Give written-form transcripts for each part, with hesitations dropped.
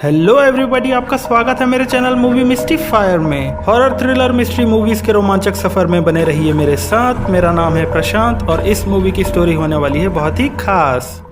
Hello everybody, आपका स्वागत है मेरे चैनल मूवी मिस्टीफायर में। हॉरर थ्रिलर मिस्ट्री मूवीज के रोमांचक सफर में बने रहिए मेरे साथ। मेरा नाम है प्रशांत और इस मूवी की स्टोरी होने वाली है बहुत ही खास।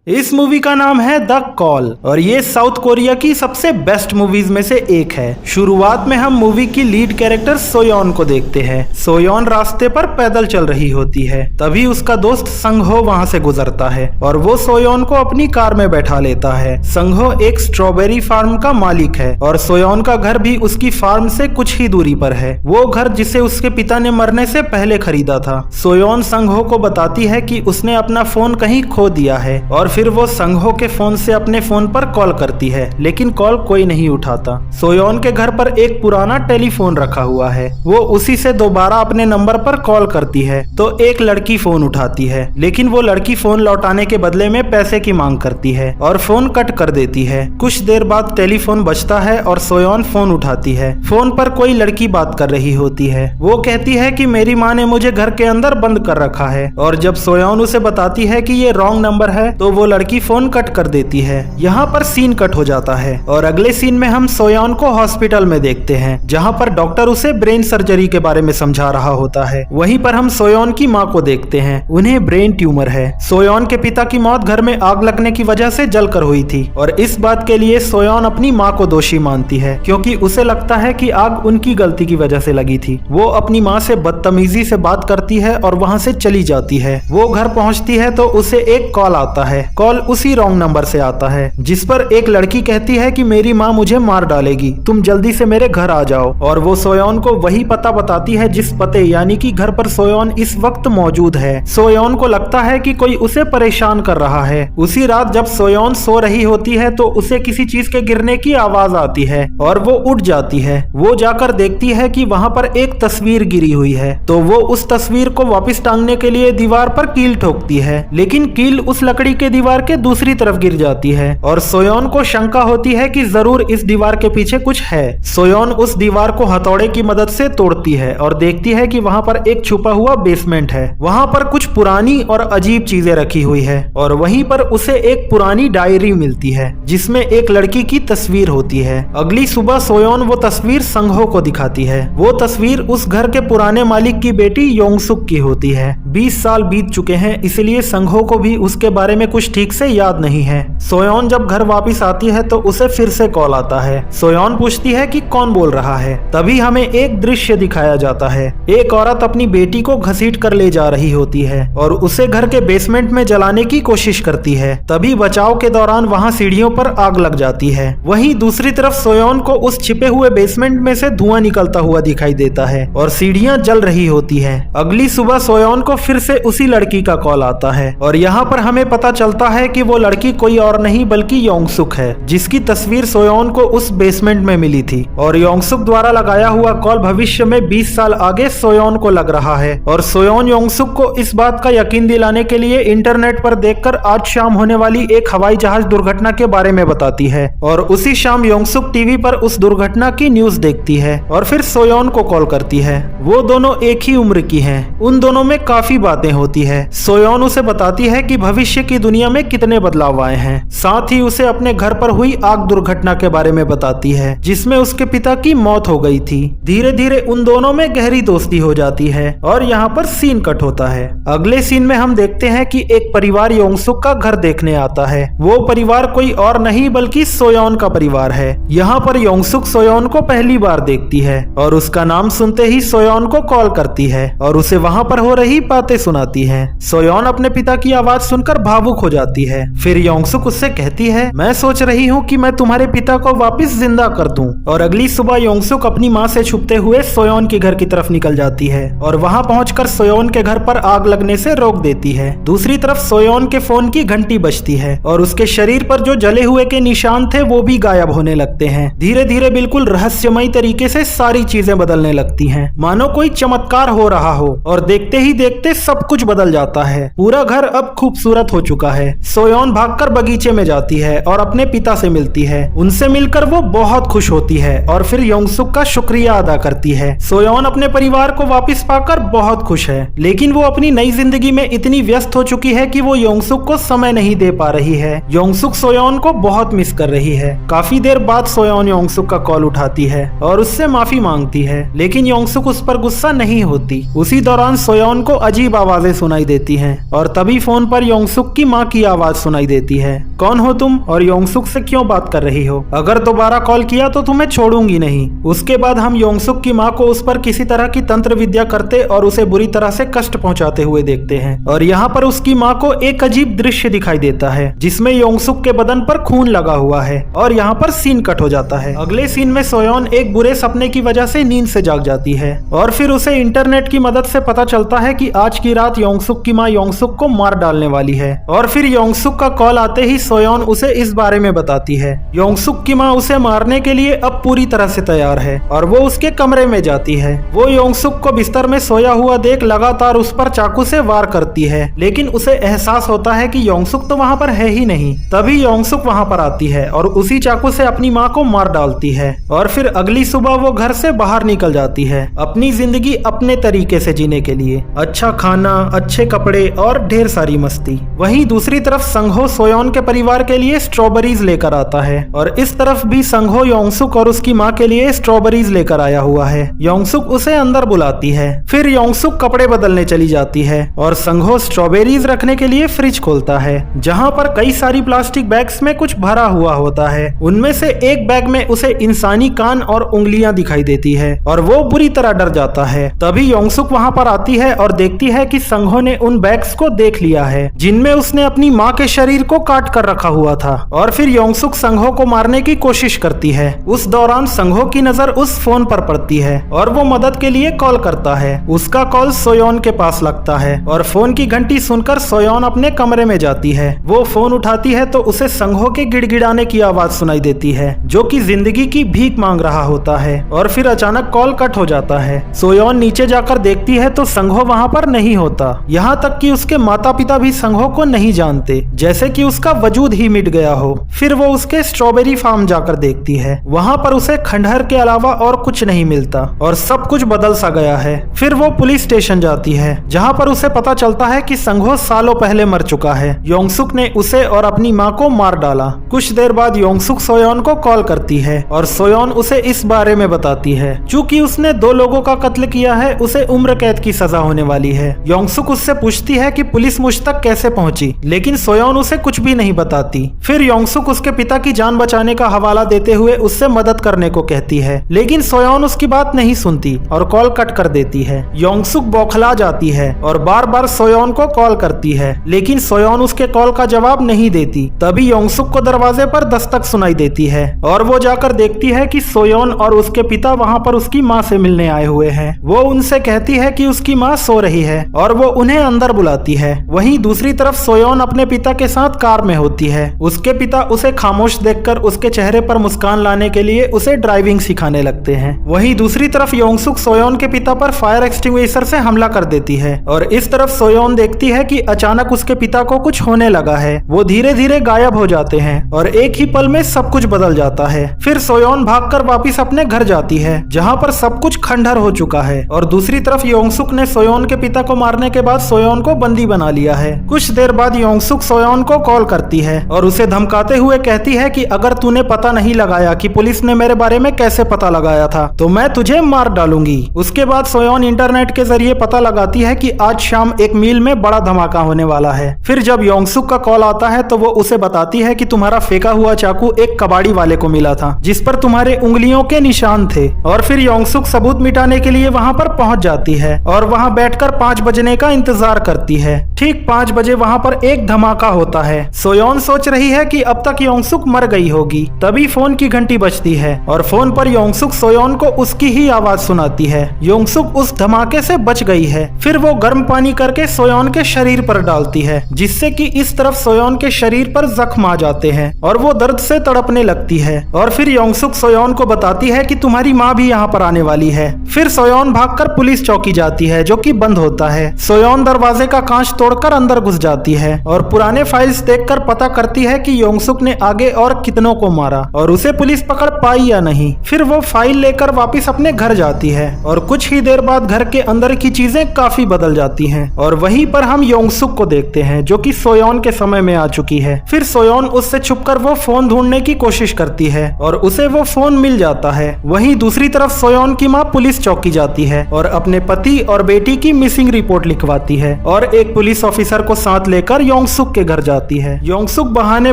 इस मूवी का नाम है द कॉल और ये साउथ कोरिया की सबसे बेस्ट मूवीज में से एक है। शुरुआत में हम मूवी की लीड कैरेक्टर सोयोन को देखते हैं। सोयोन रास्ते पर पैदल चल रही होती है, तभी उसका दोस्त संघो वहां से गुजरता है और वो सोयोन को अपनी कार में बैठा लेता है। संघो एक स्ट्रॉबेरी फार्म का मालिक है और सोयोन का घर भी उसकी फार्म से कुछ ही दूरी पर है। वो घर जिसे उसके पिता ने मरने से पहले खरीदा था। सोयोन संघो को बताती है कि उसने अपना फोन कहीं खो दिया है और फिर वो संघो के फोन से अपने फोन पर कॉल करती है, लेकिन कॉल कोई नहीं उठाता। सोयोन के घर पर एक पुराना टेलीफोन रखा हुआ है। वो उसी से दोबारा अपने नंबर पर कॉल करती है तो एक लड़की फोन उठाती है, लेकिन वो लड़की फोन लौटाने के बदले में पैसे की मांग करती है और फोन कट कर देती है। कुछ देर बाद टेलीफोन बजता है और सोयोन फोन उठाती है। फोन पर कोई लड़की बात कर रही होती है। वो कहती है कि मेरी माँ ने मुझे घर के अंदर बंद कर रखा है और जब सोयोन उसे बताती है कि ये रॉन्ग नंबर है तो वो लड़की फोन कट कर देती है। यहाँ पर सीन कट हो जाता है और अगले सीन में हम सोयोन को हॉस्पिटल में देखते हैं, जहाँ पर डॉक्टर उसे ब्रेन सर्जरी के बारे में समझा रहा होता है। वहीं पर हम सोयोन की माँ को देखते हैं, उन्हें ब्रेन ट्यूमर है। सोयोन के पिता की मौत घर में आग लगने की वजह से जलकर हुई थी और इस बात के लिए सोयोन अपनी माँ को दोषी मानती है, क्योंकि उसे लगता है कि आग उनकी गलती की वजह से लगी थी। वो अपनी माँ से बदतमीजी से बात करती है और वहाँ से चली जाती है। वो घर पहुँचती है तो उसे एक कॉल आता है। कॉल उसी रॉन्ग नंबर से आता है, जिस पर एक लड़की कहती है कि मेरी माँ मुझे मार डालेगी, तुम जल्दी से मेरे घर आ जाओ। और वो सोयोन को वही पता बताती है जिस पते यानी कि घर पर सोयोन इस वक्त मौजूद है। सोयोन को लगता है कि कोई उसे परेशान कर रहा है। उसी रात जब सोयोन सो रही होती है तो उसे किसी चीज के गिरने की आवाज आती है और वो उठ जाती है। वो जाकर देखती है कि वहाँ पर एक तस्वीर गिरी हुई है, तो वो उस तस्वीर को वापस टांगने के लिए दीवार पर कील ठोकती है, लेकिन कील उस लकड़ी के दीवार के दूसरी तरफ गिर जाती है और सोयोन को शंका होती है कि जरूर इस दीवार के पीछे कुछ है। सोयोन उस दीवार को हथौड़े की मदद से तोड़ती है और देखती है कि वहाँ पर एक छुपा हुआ बेसमेंट है। वहाँ पर कुछ पुरानी और अजीब चीजें रखी हुई है और वहीं पर उसे एक पुरानी डायरी मिलती है जिसमें एक लड़की की तस्वीर होती है। अगली सुबह सोयोन वो तस्वीर संघो को दिखाती है। वो तस्वीर उस घर के पुराने मालिक की बेटी योंगसुक की होती है। 20 साल बीत चुके हैं, इसलिए संघो को भी उसके बारे में कुछ ठीक से याद नहीं है। सोयोन जब घर वापस आती है तो उसे फिर से कॉल आता है। सोयोन पूछती है कि कौन बोल रहा है। तभी हमें एक दृश्य दिखाया जाता है। एक औरत अपनी बेटी को घसीट कर ले जा रही होती है और उसे घर के बेसमेंट में जलाने की कोशिश करती है। तभी बचाव के दौरान वहां सीढ़ियों पर आग लग जाती है। वहीं दूसरी तरफ सोयोन को उस छिपे हुए बेसमेंट में से धुआं निकलता हुआ दिखाई देता है और सीढ़ियां जल रही होती है। अगली सुबह सोयोन को फिर से उसी लड़की का कॉल आता है और यहाँ पर हमें पता चलता है कि वो लड़की कोई और नहीं बल्कि योंगसुक है, जिसकी तस्वीर सोयोन को उस बेसमेंट में मिली थी। और योंगसुक द्वारा लगाया हुआ कॉल भविष्य में 20 साल आगे सोयोन को लग रहा है और सोयोन योंगसुक को इस बात का यकीन दिलाने के लिए इंटरनेट पर देखकर आज शाम होने वाली एक हवाई जहाज दुर्घटना के बारे में बताती है और उसी शाम योंगसुक टीवी पर उस दुर्घटना की न्यूज देखती है और फिर सोयोन को कॉल करती है। वो दोनों एक ही उम्र की हैं। उन दोनों में काफी बातें होती है। सोयोन उसे बताती है कि भविष्य की दुनिया में कितने बदलाव आए हैं। साथ ही उसे अपने घर पर हुई आग दुर्घटना के बारे में बताती है जिसमें उसके पिता की मौत हो गई थी। धीरे धीरे उन दोनों में गहरी दोस्ती हो जाती है और यहाँ पर सीन कट होता है। अगले सीन में हम देखते हैं कि एक परिवार योंगसुक का घर देखने आता है। वो परिवार कोई और नहीं बल्कि सोयोन का परिवार है। यहाँ पर योंगसुक सोयोन को पहली बार देखती है और उसका नाम सुनते ही सोयोन को कॉल करती है और उसे वहाँ पर हो रही बातें सुनाती है। सोयोन अपने पिता की आवाज सुनकर भावुक हो जाती है। फिर योंगसुक उससे कहती है, मैं सोच रही हूँ कि मैं तुम्हारे पिता को वापस जिंदा कर दूं। और अगली सुबह योंगसुक अपनी माँ से छुपते हुए सोयोन के घर की तरफ निकल जाती है और वहाँ पहुंचकर सोयोन के घर पर आग लगने से रोक देती है। दूसरी तरफ सोयोन के फोन की घंटी बजती है और उसके शरीर पर जो जले हुए के निशान थे वो भी गायब होने लगते हैं। धीरे धीरे बिल्कुल रहस्यमयी तरीके से सारी चीजें बदलने लगती हैं, मानो कोई चमत्कार हो रहा हो। और देखते ही देखते सब कुछ बदल जाता है। पूरा घर अब खूबसूरत हो चुका है। सोयोन भागकर बगीचे में जाती है और अपने पिता से मिलती है। उनसे मिलकर वो बहुत खुश होती है और फिर योंगसुक का शुक्रिया अदा करती है। सोयोन अपने परिवार को वापस पाकर बहुत खुश है, लेकिन वो अपनी नई जिंदगी में इतनी व्यस्त हो चुकी है कि वो योंगसुक को समय नहीं दे पा रही है। योंगसुक सोयोन को बहुत मिस कर रही है। काफी देर बाद सोयोन योंगसुक का कॉल उठाती है और उससे माफी मांगती है, लेकिन योंगसुक उस पर गुस्सा नहीं होती। उसी दौरान सोयोन को अजीब आवाजें सुनाई देती हैं और तभी फोन पर योंगसुक की माँ की आवाज सुनाई देती है। कौन हो तुम और योंगसुक से क्यों बात कर रही हो? अगर दोबारा कॉल किया तो तुम्हें छोड़ूंगी नहीं। उसके बाद हम योंगसुक की माँ को उस पर किसी तरह की तंत्र विद्या करते और उसे बुरी तरह से कष्ट पहुंचाते हुए देखते हैं और यहाँ पर उसकी माँ को एक अजीब दृश्य दिखाई देता है जिसमें योंगसुक के बदन पर खून लगा हुआ है और यहाँ पर सीन कट हो जाता है। अगले सीन में सोयोन एक बुरे सपने की वजह से नींद से जाग जाती है और फिर उसे इंटरनेट की मदद से पता चलता है कि आज की रात योंगसुक की माँ योंगसुक को मार डालने वाली है। और फिर योंगसुक का कॉल आते ही सोयोन उसे इस बारे में बताती है। योंगसुक की माँ उसे मारने के लिए अब पूरी तरह से तैयार है और वो उसके कमरे में जाती है। वो योंगसुक को बिस्तर में सोया हुआ देख लगातार उस पर चाकू से वार करती है, लेकिन उसे एहसास होता है कि योंगसुक तो वहाँ पर है ही नहीं। तभी योंगसुक वहाँ पर आती है और उसी चाकू से अपनी माँ को मार डालती है और फिर अगली सुबह वो घर से बाहर निकल जाती है अपनी जिंदगी अपने तरीके से जीने के लिए। अच्छा खाना, अच्छे कपड़े और ढेर सारी मस्ती। वहीं दूसरी तरफ संघो सोयोन के परिवार के लिए स्ट्रॉबेरीज लेकर आता है और इस तरफ भी संघो योंगसुक और उसकी माँ के लिए स्ट्रॉबेरीज लेकर आया हुआ है। योंगसुक उसे अंदर बुलाती है। फिर योंगसुक कपड़े बदलने चली जाती है और संघो स्ट्रॉबेरीज रखने के लिए फ्रिज खोलता है जहाँ पर कई सारी प्लास्टिक बैग्स में कुछ भरा हुआ होता है। उनमें से एक बैग में उसे इंसानी कान और उंगलियां दिखाई देती है और वो बुरी तरह डर जाता है। तभी योंगसुक वहाँ पर आती है और देखती है कि संघो ने उन बैग्स को देख लिया है जिनमें उसने अपनी माँ के शरीर को काट कर रखा हुआ था और फिर योंगसुक संघो को मारने की कोशिश करती है। उस दौरान संघो की नजर उस फोन पर पड़ती है और वो मदद के लिए कॉल करता है। उसका कॉल सोयोन के पास लगता है और फोन की घंटी सुनकर सोयोन अपने कमरे में जाती है। वो फोन उठाती है तो उसे संघो के गिड़गिड़ाने की आवाज सुनाई देती है जो कि जिंदगी की भीख मांग रहा होता है और फिर अचानक कॉल कट हो जाता है। सोयोन नीचे जाकर देखती है तो संघो वहाँ पर नहीं होता। यहाँ तक कि उसके माता पिता भी संघो को नहीं जानते, जैसे कि उसका वजूद ही मिट गया हो। फिर वो उसके स्ट्रॉबेरी फार्म जाकर देखती है। वहाँ पर उसे खंडहर के अलावा और कुछ नहीं मिलता और सब कुछ बदल सा गया है। फिर वो पुलिस स्टेशन जाती है जहाँ पर उसे पता चलता है कि संघो सालों पहले मर चुका है। योंगसुक ने उसे और अपनी माँ को मार डाला। कुछ देर बाद योंगसुक सोयोन को कॉल करती है और सोयोन उसे इस बारे में बताती है। चूँकि उसने 2 लोगों का कत्ल किया है, उसे उम्र कैद की सजा होने वाली है। योंगसुक उससे पूछती है कि पुलिस मुझ तक कैसे पहुंची, लेकिन सोयोन उसे कुछ भी नहीं बताती। फिर योंगसुक उसके पिता की जान बचाने का हवाला देते हुए उससे मदद करने को कहती है, लेकिन सोयोन उसकी बात नहीं सुनती और कॉल कट कर देती है। योंगसुक बौखला जाती है और बार बार सोयोन को कॉल करती है, लेकिन सोयोन उसके कॉल का जवाब नहीं देती। तभी योंगसुक को दरवाजे पर दस्तक सुनाई देती है और वो जाकर देखती है कि सोयोन और उसके पिता वहाँ पर उसकी माँ से मिलने आए हुए हैं। वो उनसे कहती है कि उसकी माँ सो रही है और वो उन्हें अंदर बुलाती है। वहीं दूसरी तरफ सोयोन अपने पिता के साथ कार में होती है। उसके पिता उसे खामोश देखकर उसके चेहरे पर मुस्कान लाने के लिए उसे ड्राइविंग सिखाने लगते हैं। वहीं दूसरी तरफ योंगसुक सोयोन के पिता पर फायर एक्सटिंग्विशर से हमला कर देती है और इस तरफ सोयोन देखती है कि अचानक उसके पिता को कुछ होने लगा है। वो धीरे धीरे गायब हो जाते हैं और एक ही पल में सब कुछ बदल जाता है। फिर सोयोन भागकर वापस अपने घर जाती है जहाँ पर सब कुछ खंडहर हो चुका है और दूसरी तरफ योंगसुक ने सोयोन के पिता को मारने के बाद सोयोन को बंदी बना लिया है। कुछ देर बाद योंगसुक सोयोन को कॉल करती है और उसे धमकाते हुए कहती है कि अगर तूने पता नहीं लगाया कि पुलिस ने मेरे बारे में कैसे पता लगाया था तो मैं तुझे मार डालूंगी। उसके बाद सोयोन इंटरनेट के जरिए पता लगाती है कि आज शाम एक मील में बड़ा धमाका होने वाला है। फिर जब योंगसुक का कॉल आता है तो वो उसे बताती है कि तुम्हारा फेंका हुआ चाकू एक कबाड़ी वाले को मिला था जिस पर तुम्हारे उंगलियों के निशान थे। और फिर योंगसुक सबूत मिटाने के लिए वहाँ पर पहुँच जाती है और वहाँ बैठकर 5 बजने का इंतजार करती है। ठीक 5 बजे वहाँ पर एक धमाका होता है। सोयोन सोच रही है कि अब तक योंगसुक मर गई होगी। तभी फोन की घंटी बजती है और फोन पर योंगसुक सोयोन को उसकी ही आवाज सुनाती है। योंगसुक उस धमाके से बच गई है। फिर वो गर्म पानी करके सोयोन के शरीर पर डालती है, जिससे कि इस तरफ सोयोन के शरीर पर जख्म आ जाते हैं और वो दर्द से तड़पने लगती है। और फिर योंगसुक सोयोन को बताती है कि तुम्हारी माँ भी यहाँ पर आने वाली है। फिर सोयोन भागकर पुलिस चौकी जाती है, जो कि बंद होता है। सोयोन दरवाजे का कांच तोड़कर अंदर घुस जाती है और पुराने फाइल्स देखकर पता करती है कि योंगसुक ने आगे और कितनों को मारा और उसे पुलिस पकड़ पाई या नहीं। फिर वो फाइल लेकर वापस अपने घर जाती है और कुछ ही देर बाद घर के अंदर की चीजें काफी बदल जाती हैं और वहीं पर हम योंगसुक को देखते हैं, जो कि सोयोन के समय में आ चुकी है। फिर सोयोन उससे छुपकर वो फोन ढूंढने की कोशिश करती है और उसे वो फोन मिल जाता है। वहीं दूसरी तरफ सोयोन की माँ पुलिस चौकी जाती है और अपने पति और बेटी की मिसिंग रिपोर्ट लिखवाती है और एक पुलिस ऑफिसर को साथ लेकर योंगसुक के घर जाती है। योंगसुक बहाने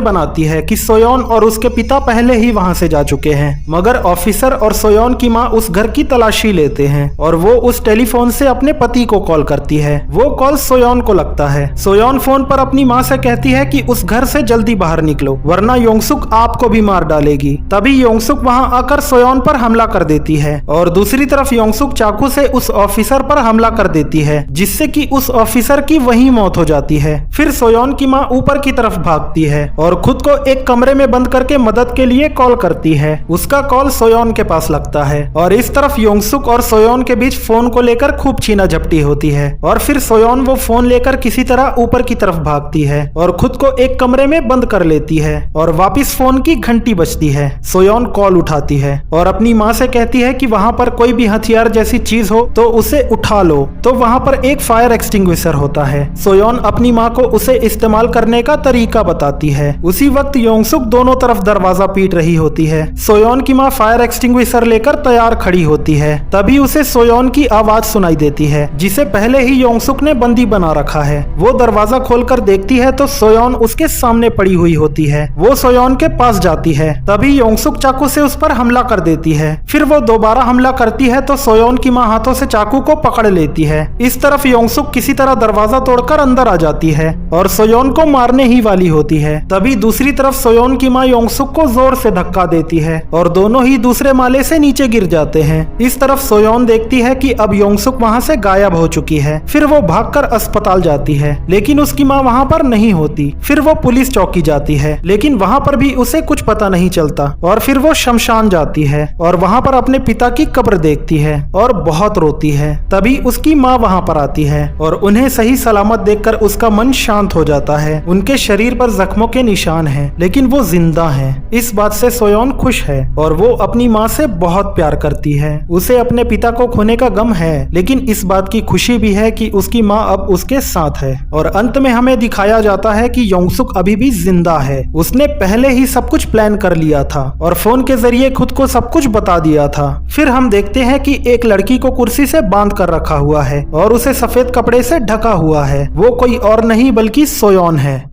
बनाती है कि सोयोन और उसके पिता पहले ही वहां से जा चुके हैं, मगर ऑफिसर और सोयोन की माँ उस घर की तलाशी लेते हैं और वो उस टेलीफोन से अपने पति को कॉल करती है। वो कॉल सोयोन को लगता है। सोयोन फोन पर अपनी माँ से कहती है कि उस घर से जल्दी बाहर निकलो, वरना योंगसुक आपको भी मार डालेगी। तभी योंगसुक वहां आकर सोयोन पर हमला कर देती है और दूसरी तरफ योंगसुक चाकू से उस ऑफिसर पर हमला कर देती है, जिससे कि उस ऑफिसर की वहीं मौत हो जाती है। फिर सोयोन की माँ ऊपर की तरफ भागती है और खुद को एक कमरे में बंद करके मदद के लिए कॉल करती है। उसका कॉल सोयोन के पास लगता है और इस तरफ योंगसुक और सोयोन के बीच फोन को लेकर खूब छीना झपटी होती है और फिर सोयोन वो फोन लेकर किसी तरह ऊपर की तरफ भागती है और खुद को एक कमरे में बंद कर लेती है और वापिस फोन की घंटी बजती है। सोयोन कॉल उठाती है और अपनी माँ से कहती है कि वहाँ पर कोई भी हथियार जैसी चीज हो तो उसे उठा लो। तो वहाँ पर एक फायर एक्सटिंग्विशर होता है। सोयोन अपनी माँ को उसे इस्तेमाल करने का तरीका बताती है। उसी वक्त योंगसुक दोनों तरफ दरवाजा पीट रही होती है। सोयोन की माँ फायर एक्सटिंग्विशर लेकर तैयार खड़ी होती है। तभी उसे सोयोन की आवाज सुनाई देती है, जिसे पहले ही योंगसुक ने बंदी बना रखा है। वो दरवाजा खोलकर देखती है तो सोयोन उसके सामने पड़ी हुई होती है। वो सोयोन के पास जाती है। तभी योंगसुक चाकू से उस पर हमला कर देती है। फिर वो दोबारा हमला करती है तो सोयोन की माँ हाथों से चाकू को पकड़ लेती है। इस तरफ योंगसुक किसी तरह दरवाजा तोड़कर अंदर आ जाती है और सोयोन को मारने ही वाली होती है। तभी दूसरी तरफ सोयोन की माँ योंगसुक को जोर से धक्का देती है और दोनों ही दूसरे माले से नीचे गिर जाते हैं। इस तरफ सोयोन देखती है कि अब योंगसुक वहाँ से गायब हो चुकी है। फिर वो भागकर अस्पताल जाती है, लेकिन उसकी माँ वहाँ पर नहीं होती। फिर वो पुलिस चौकी जाती है, लेकिन वहाँ पर भी उसे कुछ पता नहीं चलता और फिर वो शमशान जाती है और वहाँ पर अपने पिता की कब्र देखती है और बहुत रोती है। तभी उसकी माँ वहाँ पर आती है और उन्हें सही सलामत देखकर उसका मन शांत हो जाता है। उनके शरीर पर जख्मों के निशान हैं, लेकिन वो जिंदा हैं। इस बात से सोयोन खुश है और वो अपनी माँ से बहुत प्यार करती है। उसे अपने पिता को खोने का गम है, लेकिन इस बात की खुशी भी है कि उसकी माँ अब उसके साथ है। और अंत में हमें दिखाया जाता है कि योंगसुक अभी भी जिंदा है। उसने पहले ही सब कुछ प्लान कर लिया था और फोन के जरिए खुद को सब कुछ बता दिया था। फिर हम देखते हैं कि एक लड़की को कुर्सी से बांध कर रखा हुआ है और उसे सफेद कपड़े से ढका हुआ है। वो कोई और नहीं बल्कि सोयोन है।